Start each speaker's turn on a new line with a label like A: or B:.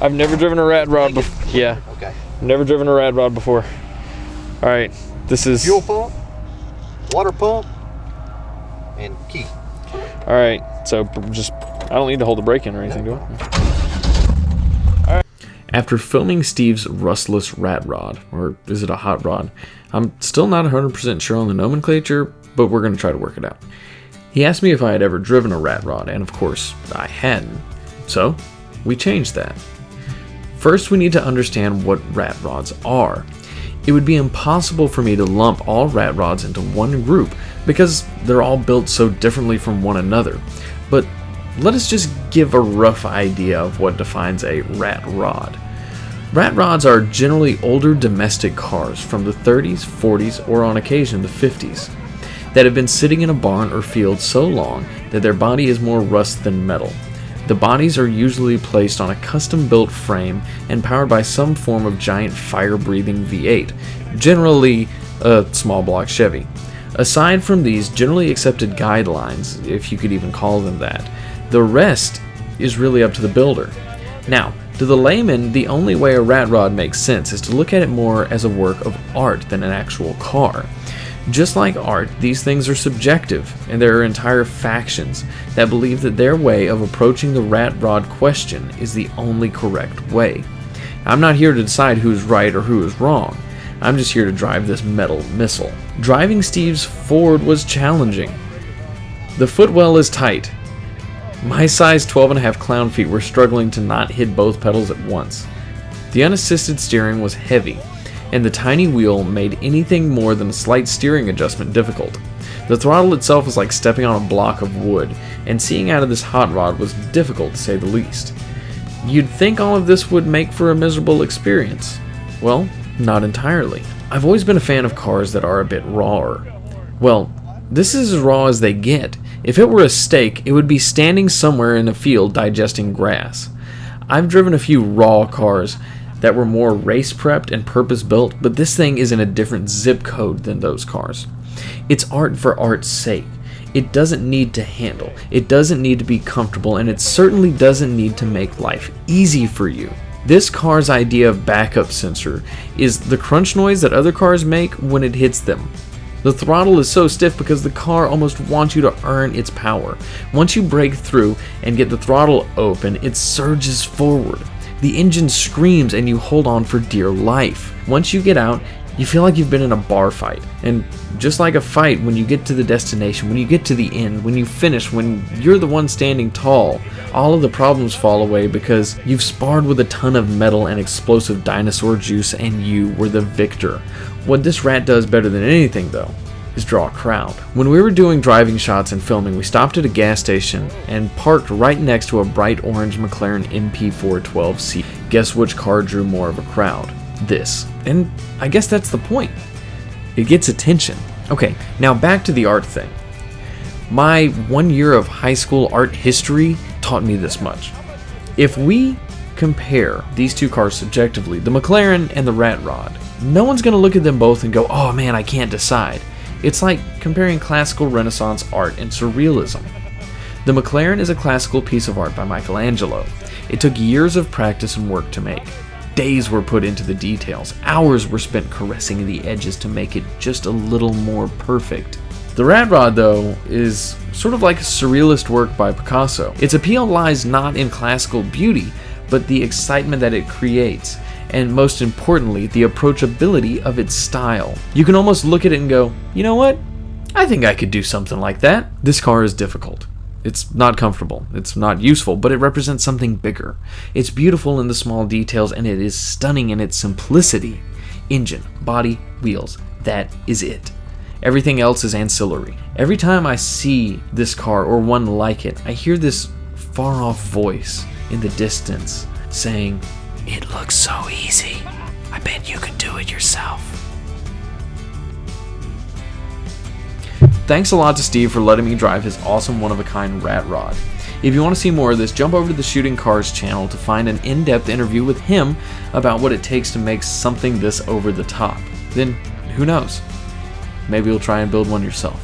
A: I've never driven a rat rod before. Yeah.
B: Okay.
A: Never driven a rat rod before. All right. This is
B: fuel pump, water pump, and key.
A: All right. So just, I don't need to hold the brake in or anything, do I? After filming Steve's rustless rat rod, or is it a hot rod? I'm still not 100% sure on the nomenclature, but we're going to try to work it out. He asked me if I had ever driven a rat rod, and of course, I hadn't. So, we changed that. First, we need to understand what rat rods are. It would be impossible for me to lump all rat rods into one group because they're all built so differently from one another. But let us just give a rough idea of what defines a rat rod. Rat rods are generally older domestic cars from the 30s, 40s, or on occasion the 50s that have been sitting in a barn or field so long that their body is more rust than metal. The bodies are usually placed on a custom-built frame and powered by some form of giant fire-breathing V8, generally a small block Chevy. Aside from these generally accepted guidelines, if you could even call them that, the rest is really up to the builder. Now, to the layman, the only way a rat rod makes sense is to look at it more as a work of art than an actual car. Just like art, these things are subjective, and there are entire factions that believe that their way of approaching the rat rod question is the only correct way. I'm not here to decide who's right or who is wrong. I'm just here to drive this metal missile. Driving Steve's Ford was challenging. The footwell is tight. My size 12.5 clown feet were struggling to not hit both pedals at once. The unassisted steering was heavy, and the tiny wheel made anything more than a slight steering adjustment difficult. The throttle itself was like stepping on a block of wood, and seeing out of this hot rod was difficult to say the least. You'd think all of this would make for a miserable experience. Well, not entirely. I've always been a fan of cars that are a bit rawer. Well, this is as raw as they get. If it were a steak, it would be standing somewhere in a field digesting grass. I've driven a few raw cars that were more race prepped and purpose built, but this thing is in a different zip code than those cars. It's art for art's sake. It doesn't need to handle, it doesn't need to be comfortable, and it certainly doesn't need to make life easy for you. This car's idea of backup sensor is the crunch noise that other cars make when it hits them. The throttle is so stiff because the car almost wants you to earn its power. Once you break through and get the throttle open, it surges forward. The engine screams and you hold on for dear life. Once you get out, you feel like you've been in a bar fight. And just like a fight, when you get to the destination, when you get to the end, when you finish, when you're the one standing tall, all of the problems fall away because you've sparred with a ton of metal and explosive dinosaur juice and you were the victor. What this rat does better than anything, though, is draw a crowd. When we were doing driving shots and filming, we stopped at a gas station and parked right next to a bright orange McLaren MP412C. Guess which car drew more of a crowd? This. And I guess that's the point. It gets attention. Okay, now back to the art thing. My 1 year of high school art history taught me this much. If we compare these two cars subjectively, the McLaren and the Rat Rod, no one's going to look at them both and go, oh man, I can't decide. It's like comparing classical Renaissance art and surrealism. The McLaren is a classical piece of art by Michelangelo. It took years of practice and work to make. Days were put into the details. Hours were spent caressing the edges to make it just a little more perfect. The Rat Rod, though, is sort of like a surrealist work by Picasso. Its appeal lies not in classical beauty, but the excitement that it creates, and most importantly, the approachability of its style. You can almost look at it and go, you know what? I think I could do something like that. This car is difficult. It's not comfortable, it's not useful, but it represents something bigger. It's beautiful in the small details, and it is stunning in its simplicity. Engine, body, wheels, that is it. Everything else is ancillary. Every time I see this car or one like it, I hear this far-off voice in the distance saying, "It looks so easy. I bet you could do it yourself." Thanks a lot to Steve for letting me drive his awesome one-of-a-kind Rat Rod. If you want to see more of this, jump over to the Shooting Cars channel to find an in-depth interview with him about what it takes to make something this over the top. Then, who knows? Maybe you'll try and build one yourself.